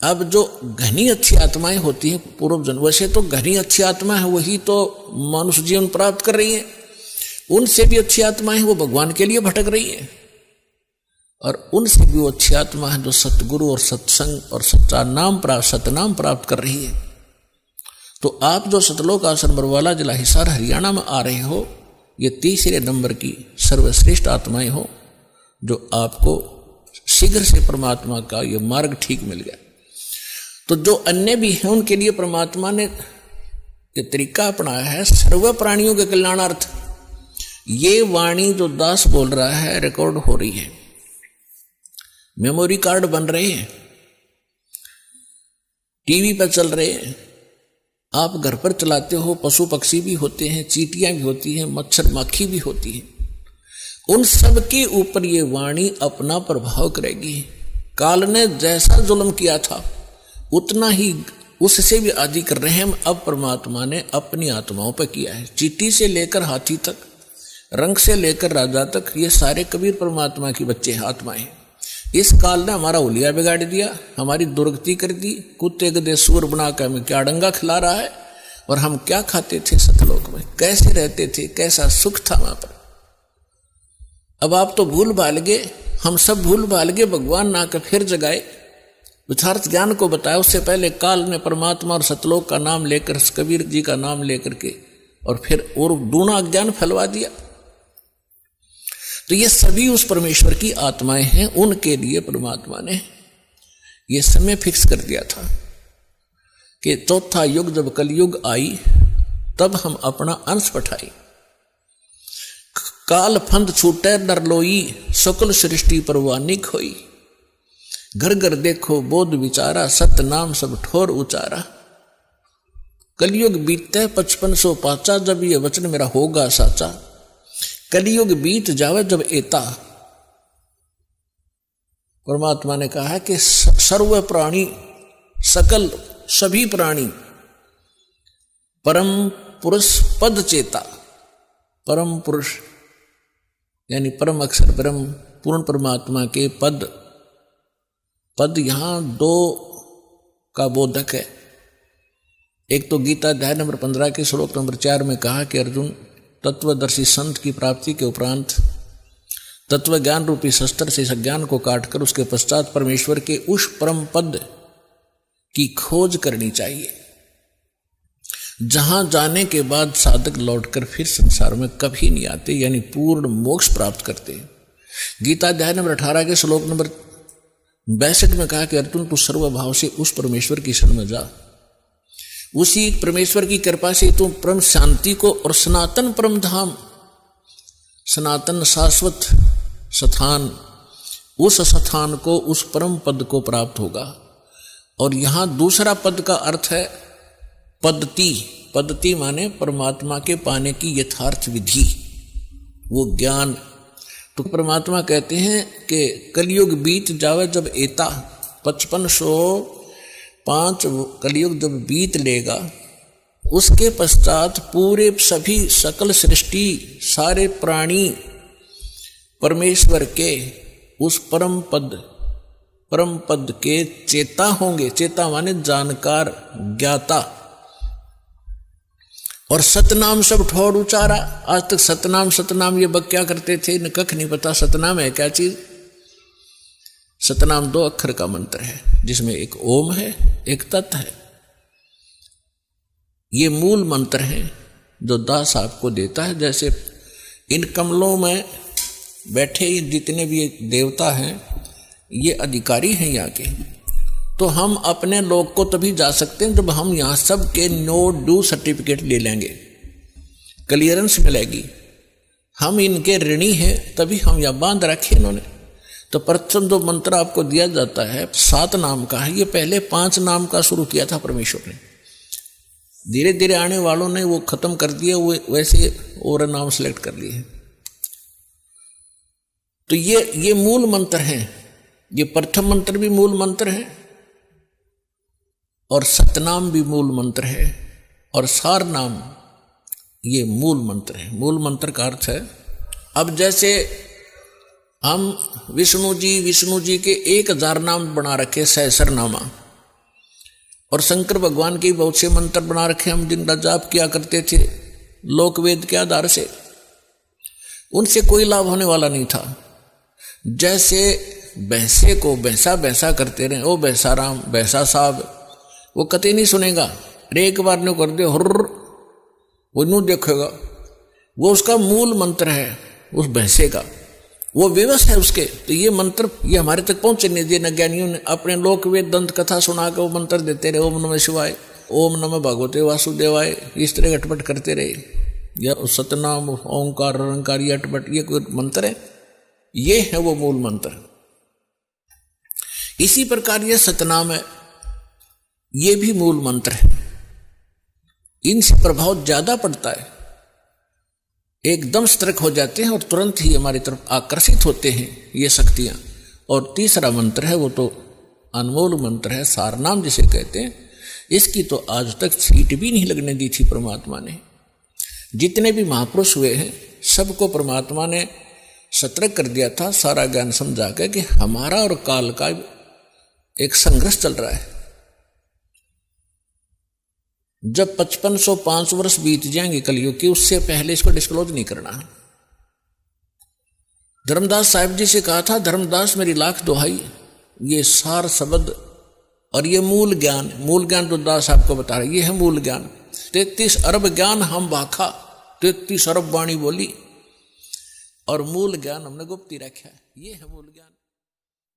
अब जो घनी अच्छी आत्माएं होती हैं पूर्व जन्म, वैसे तो घनी अच्छी आत्मा है वही तो मनुष्य जीवन प्राप्त कर रही है, उनसे भी अच्छी आत्माएं वो भगवान के लिए भटक रही है, और उनसे भी वो अच्छी आत्मा है जो सतगुरु और सत्संग और सच्चा नाम प्राप्त सतनाम प्राप्त कर रही है। तो आप जो सतलोक आश्रम बरवाला जिला हिसार हरियाणा में आ रहे हो, ये तीसरे नंबर की सर्वश्रेष्ठ आत्माएं हो जो आपको शीघ्र से परमात्मा का ये मार्ग ठीक मिल गया। तो जो अन्य भी हैं उनके लिए परमात्मा ने ये तरीका अपनाया है सर्व प्राणियों के कल्याणार्थ। ये वाणी जो दास बोल रहा है रिकॉर्ड हो रही है, मेमोरी कार्ड बन रहे हैं, टीवी पर चल रहे हैं, आप घर पर चलाते हो, पशु पक्षी भी होते हैं, चींटियां भी होती हैं, मच्छर माखी भी होती है, उन सब के ऊपर ये वाणी अपना प्रभाव करेगी। काल ने जैसा जुल्म किया था उतना ही उससे भी अधिक रहम अब परमात्मा ने अपनी आत्माओं पर किया है। चींटी से लेकर हाथी तक, रंग से लेकर राजा तक, ये सारे कबीर परमात्मा के बच्चे आत्माएं। इस काल ने हमारा उलिया बिगाड़ दिया, हमारी दुर्गति कर दी, कुत्ते गधे सूर बनाकर हमें क्या डंगा खिला रहा है, और हम क्या खाते थे सतलोक में, कैसे रहते थे, कैसा सुख था वहां पर। अब आप तो भूल भाल गए, हम सब भूल भाल गए, भगवान ना कर फिर जगाए, यथार्थ ज्ञान को बताया। उससे पहले काल ने परमात्मा और सतलोक का नाम लेकर, कबीर जी का नाम लेकर के, और फिर और दूना ज्ञान फैलवा दिया। तो ये सभी उस परमेश्वर की आत्माएं हैं, उनके लिए परमात्मा ने ये समय फिक्स कर दिया था कि चौथा युग जब कलयुग आई तब हम अपना अंश पठाई। काल फंद छूटे नरलोई, सकल सृष्टि परवानी खोई। घर घर देखो बोध विचारा, सत नाम सब ठोर उचारा। कलयुग बीते 5500 पाचा, जब ये वचन मेरा होगा साचा। कलयुग बीत जावे जब एता। परमात्मा ने कहा है कि सर्व प्राणी, सकल सभी प्राणी परम पुरुष पद चेता। परम पुरुष यानी परम अक्षर ब्रह्म पूर्ण परमात्मा के पद, पद यहां दो का बोधक है। एक तो गीता अध्याय नंबर 15 के श्लोक नंबर 4 में कहा कि अर्जुन, तत्वदर्शी संत की प्राप्ति के उपरांत तत्व ज्ञान रूपी शस्त्र से ज्ञान को काटकर उसके पश्चात परमेश्वर के उस परम पद की खोज करनी चाहिए, जहां जाने के बाद साधक लौटकर फिर संसार में कभी नहीं आते, यानी पूर्ण मोक्ष प्राप्त करते। गीता अध्याय नंबर 18 के श्लोक नंबर 62 में कहा कि अर्जुन, तू सर्वभाव से उस परमेश्वर की शरण में जा, उसी परमेश्वर की कृपा से तू परम शांति को और सनातन परम धाम, सनातन शाश्वत स्थान, उस स्थान को, उस परम पद को प्राप्त होगा। और यहां दूसरा पद का अर्थ है पद्धति। पद्धति माने परमात्मा के पाने की यथार्थ विधि, वो ज्ञान। तो परमात्मा कहते हैं कि कलयुग बीत जावे जब एता, 5505 कलयुग जब बीत लेगा, उसके पश्चात पूरे सभी सकल सृष्टि, सारे प्राणी परमेश्वर के उस परम पद के चेता होंगे। चेता माने जानकार, ज्ञाता। और सतनाम सब ठोर उचारा। आज तक सतनाम ये बक क्या करते थे, न कख नहीं पता सतनाम है क्या चीज। सतनाम 2 अक्षर का मंत्र है, जिसमें एक ओम है, एक तत् है। ये मूल मंत्र है जो दास आपको देता है। जैसे इन कमलों में बैठे जितने भी देवता हैं, ये अधिकारी हैं यहाँ के। तो हम अपने लोग को तभी जा सकते हैं जब हम यहाँ सब के नो ड्यू सर्टिफिकेट ले लेंगे, क्लियरेंस मिलेगी। हम इनके ऋणी हैं, तभी हम यहाँ बांध रखे इन्होंने। तो प्रथम जो मंत्र आपको दिया जाता है 7 नाम का है, ये पहले 5 नाम का शुरू किया था परमेश्वर ने। धीरे धीरे आने वालों ने वो खत्म कर दिया, वो वैसे और नाम सेलेक्ट कर लिए। तो ये मूल मंत्र हैं। ये प्रथम मंत्र भी मूल मंत्र है, और सतनाम भी मूल मंत्र है, और सार नाम ये मूल मंत्र है। मूल मंत्र का अर्थ है, अब जैसे हम विष्णु जी के 1000 नाम बना रखे, सहस्रनामा, और शंकर भगवान के बहुत से मंत्र बना रखे हम, जिनका जाप किया करते थे लोक वेद के आधार से, उनसे कोई लाभ होने वाला नहीं था। जैसे भैंसे को भैंसा भैंसा करते रहे, ओ भैंसा राम भैंसा साहब, वो कतई नहीं सुनेगा। एक बार नो कर दे हुर्र, वो नू देखेगा। वो उसका मूल मंत्र है उस भैंसे का, वो विवश है उसके। तो ये मंत्र ये हमारे तक पहुंचे नहीं दिए। न ज्ञानियों ने अपने लोक वेद दंत कथा सुना कर वो मंत्र देते रहे, ओम नमः शिवाय, ओम नमः भगवते वासुदेवाय, इस तरह अटपट करते रहे। या सतनाम ओंकार रंकार ये अटपट, ये कोई मंत्र है? ये है वो मूल मंत्र। इसी प्रकार ये सतनाम है, ये भी मूल मंत्र है। इनसे प्रभाव ज्यादा पड़ता है, एकदम सतर्क हो जाते हैं और तुरंत ही हमारी तरफ आकर्षित होते हैं ये शक्तियां। और तीसरा मंत्र है वो तो अनमोल मंत्र है, सारनाम जिसे कहते हैं। इसकी तो आज तक छींट भी नहीं लगने दी थी परमात्मा ने। जितने भी महापुरुष हुए हैं सबको परमात्मा ने सतर्क कर दिया था, सारा ज्ञान समझा कर कि हमारा और काल का एक संघर्ष चल रहा है। जब 5505 वर्ष बीत जाएंगे कलयुग की, उससे पहले इसको डिस्क्लोज नहीं करना। धर्मदास साहिब जी से कहा था, धर्मदास मेरी लाख दुहाई, ये सार शब्द और ये मूल ज्ञान तो दास आपको बता रहे, ये है मूल ज्ञान। 33 अरब ज्ञान हम बाखा, 33 अरब वाणी बोली, और मूल ज्ञान हमने गुप्ती रखा है, ये है मूल ज्ञान।